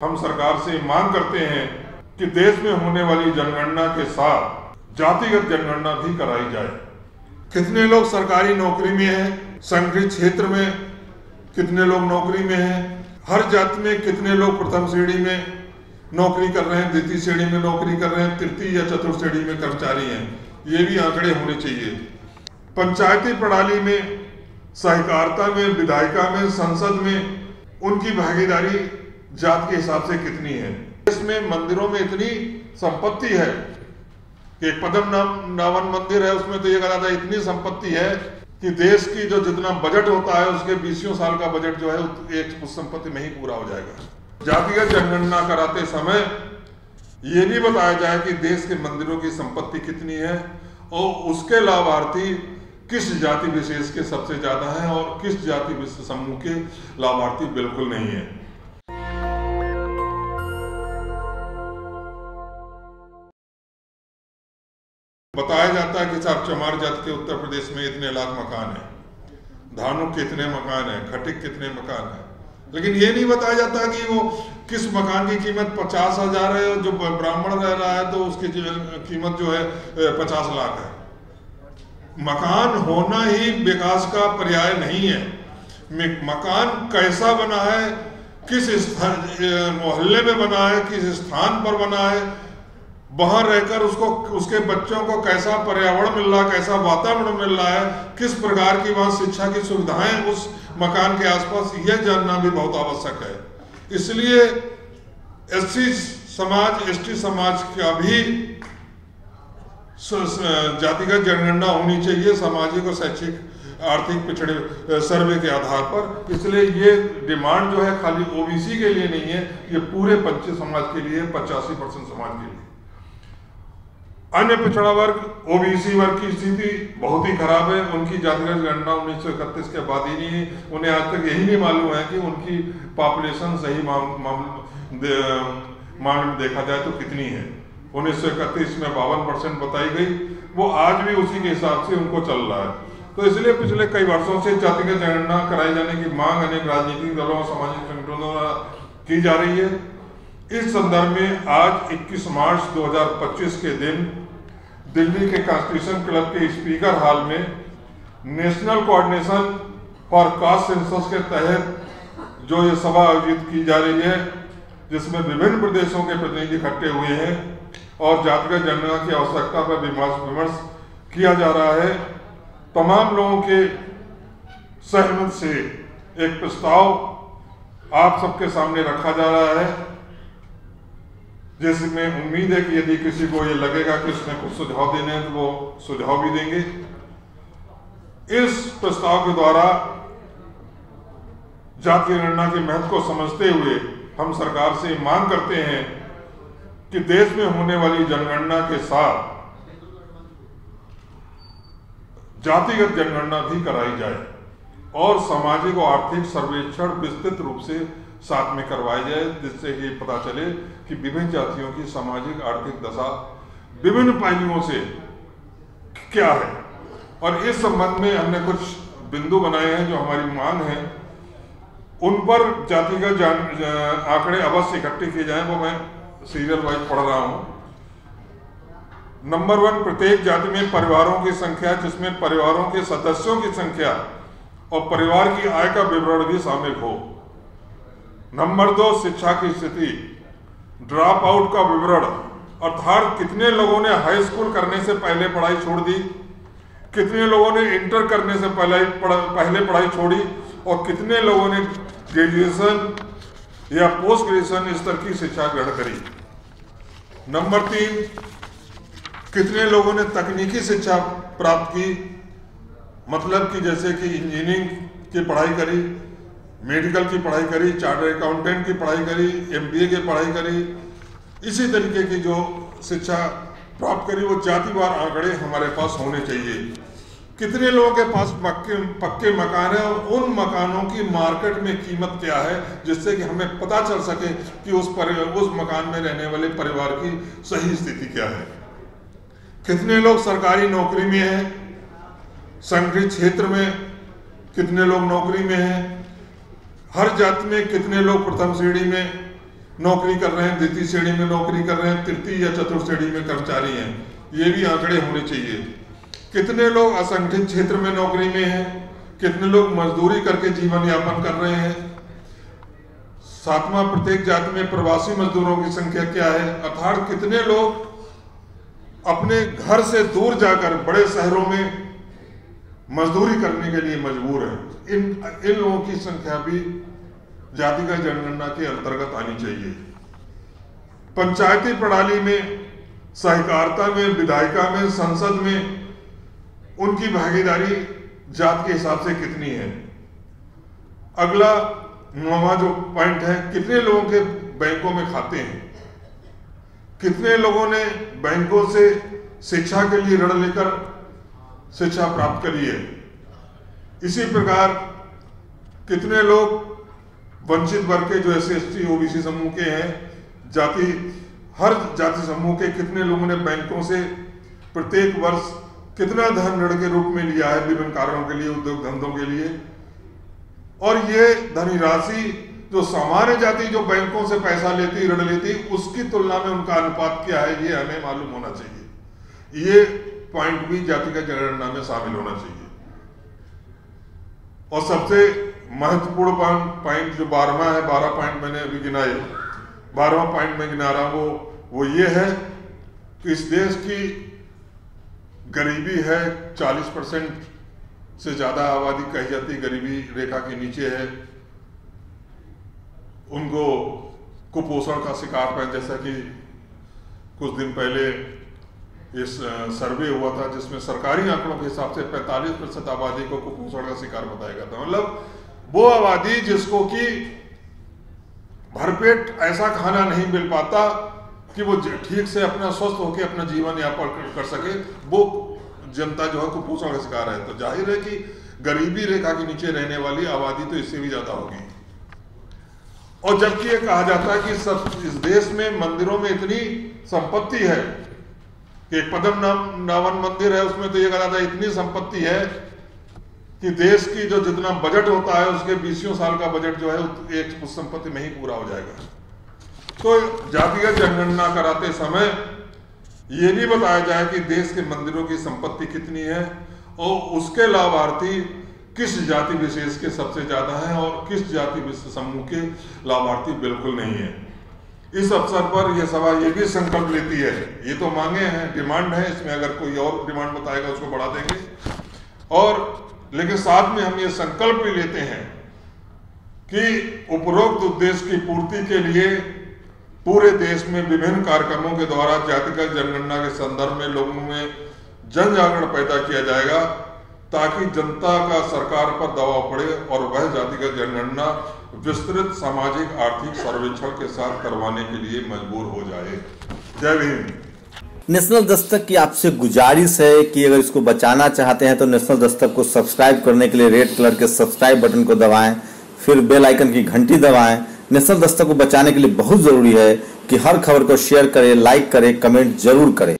हम सरकार से मांग करते हैं कि देश में होने वाली जनगणना के साथ जातिगत जनगणना भी कराई जाए। कितने लोग सरकारी नौकरी में हैं, संगठित क्षेत्र में कितने लोग नौकरी में हैं, हर जाति में कितने लोग प्रथम श्रेणी में नौकरी कर रहे हैं, द्वितीय श्रेणी में नौकरी कर रहे हैं, तृतीय या चतुर्थ श्रेणी में कर्मचारी हैं, ये भी आंकड़े होने चाहिए। पंचायती प्रणाली में, सहकारिता में, विधायिका में, संसद में उनकी भागीदारी जात के हिसाब से कितनी है। देश में मंदिरों में इतनी संपत्ति है कि पद्मनाभन मंदिर है, उसमें तो ये कहा था इतनी संपत्ति है कि देश की जो जितना बजट होता है उसके 20 साल का बजट जो है एक उस संपत्ति में ही पूरा हो जाएगा। जातिगत जनगणना कराते समय ये भी बताया जाए कि देश के मंदिरों की संपत्ति कितनी है और उसके लाभार्थी किस जाति विशेष के सबसे ज्यादा हैं और किस जाति समूह के लाभार्थी बिल्कुल नहीं है। बताया जाता है कि साहब चमार जाति के उत्तर प्रदेश में इतने लाख मकान हैं, धानुक कितने मकान हैं, खटिक कितने मकान हैं, लेकिन ये नहीं बताया जाता कि वो किस मकान की कीमत 50,000 है और जो ब्राह्मण रह रहा है तो उसकी कीमत जो है 50 लाख है। मकान होना ही विकास का पर्याय नहीं है। मकान कैसा बना है, किस मोहल्ले में बना है, किस स्थान पर बना है, वहां रहकर उसको उसके बच्चों को कैसा पर्यावरण मिल रहा है, कैसा वातावरण मिल रहा है, किस प्रकार की वहां शिक्षा की सुविधाएं उस मकान के आसपास, यह जानना भी बहुत आवश्यक है। इसलिए एससी समाज, एसटी समाज का भी जातिगत जनगणना होनी चाहिए, सामाजिक और शैक्षिक आर्थिक पिछड़े सर्वे के आधार पर। इसलिए ये डिमांड जो है खाली ओबीसी के लिए नहीं है, ये पूरे पंच समाज के लिए, 85% समाज के लिए। अन्य पिछड़ा वर्ग, ओबीसी वर्ग की स्थिति बहुत ही खराब है। उनकी जातिगत गणना 1931 के बाद ही नहीं, उन्हें आज तक यही नहीं मालूम है कि उनकी पॉपुलेशन सही मामले में देखा जाए तो कितनी है। 1931 में 52% बताई गई, वो आज भी उसी के हिसाब से उनको चल रहा है। तो इसलिए पिछले कई वर्षों से जातिगत जनगणना कराए जाने की मांग अनेक राजनीतिक दलों और सामाजिक संगठनों द्वारा की जा रही है। इस संदर्भ में आज 21 मार्च 2025 के दिन दिल्ली के कॉन्स्टिट्यूशन क्लब के स्पीकर हॉल में national coordination for caste census के तहत जो ये सभा आयोजित की जा रही है, जिसमें विभिन्न प्रदेशों के प्रतिनिधि इकट्ठे हुए हैं और जातिगत जनगणना की आवश्यकता पर विमर्श किया जा रहा है। तमाम लोगों के सहमत से एक प्रस्ताव आप सबके सामने रखा जा रहा है, जिसमें उम्मीद है कि यदि किसी को ये लगेगा कि उसने कुछ सुझाव देने हैं तो वो सुझाव भी देंगे। इस प्रस्ताव के द्वारा जाति गणना के महत्व को समझते हुए हम सरकार से मांग करते हैं कि देश में होने वाली जनगणना के साथ जातिगत जनगणना भी कराई जाए और सामाजिक और आर्थिक सर्वेक्षण विस्तृत रूप से साथ में करवाया जाए, जिससे ये पता चले कि विभिन्न जातियों की सामाजिक आर्थिक दशा विभिन्न पहलुओं से क्या है। और इस संबंध में हमने कुछ बिंदु बनाए हैं जो हमारी मांग है, उन पर जातिगत आंकड़े अवश्य इकट्ठे किए जाएं। वो मैं सीरियल वाइज पढ़ रहा हूं। नंबर 1, प्रत्येक जाति में परिवारों की संख्या, जिसमें परिवारों के सदस्यों की संख्या और परिवार की आय का विवरण भी शामिल हो। नंबर 2, शिक्षा की स्थिति, ड्रॉप आउट का विवरण, अर्थात कितने लोगों ने हाई स्कूल करने से पहले पढ़ाई छोड़ दी, कितने लोगों ने इंटर करने से पहले पढ़ाई छोड़ी और कितने लोगों ने ग्रेजुएशन या पोस्ट ग्रेजुएशन स्तर की शिक्षा ग्रहण करी। नंबर 3, कितने लोगों ने तकनीकी शिक्षा प्राप्त की, मतलब कि जैसे कि इंजीनियरिंग की पढ़ाई करी, मेडिकल की पढ़ाई करी, चार्टर्ड अकाउंटेंट की पढ़ाई करी, एमबीए की पढ़ाई करी, इसी तरीके की जो शिक्षा प्राप्त करी, वो जातिवार आंकड़े हमारे पास होने चाहिए। कितने लोगों के पास पक्के मकान है और उन मकानों की मार्केट में कीमत क्या है, जिससे कि हमें पता चल सके कि उस मकान में रहने वाले परिवार की सही स्थिति क्या है। कितने लोग सरकारी नौकरी में हैं, संगठित क्षेत्र में कितने लोग नौकरी में हैं, हर जाति में कितने लोग प्रथम श्रेणी में नौकरी कर रहे हैं, द्वितीय श्रेणी में नौकरी कर रहे हैं, तृतीय या चतुर्थ श्रेणी में कर्मचारी हैं। ये भी आंकड़े होने चाहिए। कितने लोग असंगठित क्षेत्र में नौकरी में हैं, कितने लोग मजदूरी करके जीवन यापन कर रहे हैं। सातवां, प्रत्येक जाति में प्रवासी मजदूरों की संख्या क्या है, अर्थात कितने लोग अपने घर से दूर जाकर बड़े शहरों में मजदूरी करने के लिए मजबूर है। इन लोगों की संख्या भी जातिगत जनगणना के अंतर्गत आनी चाहिए। पंचायती प्रणाली में, सहकारिता में, विधायिका में, संसद में उनकी भागीदारी जात के हिसाब से कितनी है। अगला 9वां जो पॉइंट है, कितने लोगों के बैंकों में खाते हैं, कितने लोगों ने बैंकों से शिक्षा के लिए ऋण लेकर शिक्षा प्राप्त करी है। इसी प्रकार कितने लोग वंचित वर्ग के जो SC/ST OBC समूह के हैं, हर जाति समूह के कितने लोगों ने बैंकों से प्रत्येक वर्ष कितना धन ऋण के रूप में लिया है विभिन्न कार्यों के लिए, उद्योग धंधों के लिए। और ये धनराशि जो सामान्य जाति जो बैंकों से पैसा लेती, ऋण लेती, उसकी तुलना में उनका अनुपात क्या है, ये हमें मालूम होना चाहिए। ये पॉइंट भी जातिगत जनगणना में शामिल होना चाहिए। और सबसे महत्वपूर्ण पॉइंट जो 12वां है, 12 पॉइंट मैंने अभी गिनाए, 12वां पॉइंट मैं गिना रहा हूं, वो ये है कि इस देश की गरीबी है 40% से ज्यादा आबादी कही जाती गरीबी रेखा के नीचे है। उनको कुपोषण का शिकार है, जैसा कि कुछ दिन पहले इस सर्वे हुआ था जिसमें सरकारी आंकड़ों के हिसाब से 45% आबादी को कुपोषण का शिकार बताया गया था। मतलब वो आबादी जिसको कि भरपेट ऐसा खाना नहीं मिल पाता कि वो ठीक से अपना स्वस्थ होकर अपना जीवन यापन कर सके, वो जनता जो है कुपोषण का शिकार है। तो जाहिर है कि गरीबी रेखा के नीचे रहने वाली आबादी तो इससे भी ज्यादा होगी। और जबकि ये कहा जाता है कि इस देश में मंदिरों में इतनी संपत्ति है कि एक पद्मनाभन मंदिर है, उसमें तो ये कहा जाता है इतनी संपत्ति है कि देश की जो जितना बजट होता है उसके 20 साल का बजट जो है एक उस संपत्ति में ही पूरा हो जाएगा। तो जातिगत जनगणना कराते समय ये नहीं बताया जाए कि देश के मंदिरों की संपत्ति कितनी है और उसके लाभार्थी किस जाति विशेष के सबसे ज्यादा हैं और किस जाति समूह के लाभार्थी बिल्कुल नहीं है। इस अवसर पर यह सभा ये भी संकल्प लेती है, ये तो मांगे हैं, डिमांड है, इसमें अगर कोई और डिमांड बताएगा उसको बढ़ा देंगे, और लेकिन साथ में हम ये संकल्प भी लेते हैं कि उपरोक्त उद्देश्य की पूर्ति के लिए पूरे देश में विभिन्न कार्यक्रमों के द्वारा जातिगत जनगणना के संदर्भ में लोगों में जन जागरण पैदा किया जाएगा, ताकि जनता का सरकार पर दबाव पड़े और वह जातिगत जनगणना विस्तृत सामाजिक आर्थिक सर्वेक्षण के साथ करवाने के लिए मजबूर हो जाए। जय हिंद। नेशनल दस्तक की आपसे गुजारिश है कि अगर इसको बचाना चाहते हैं तो नेशनल दस्तक को सब्सक्राइब करने के लिए रेड कलर के सब्सक्राइब बटन को दबाएं, फिर बेल आइकन की घंटी दबाएं। नेशनल दस्तक को बचाने के लिए बहुत जरूरी है कि हर खबर को शेयर करें, लाइक करें, कमेंट जरूर करें।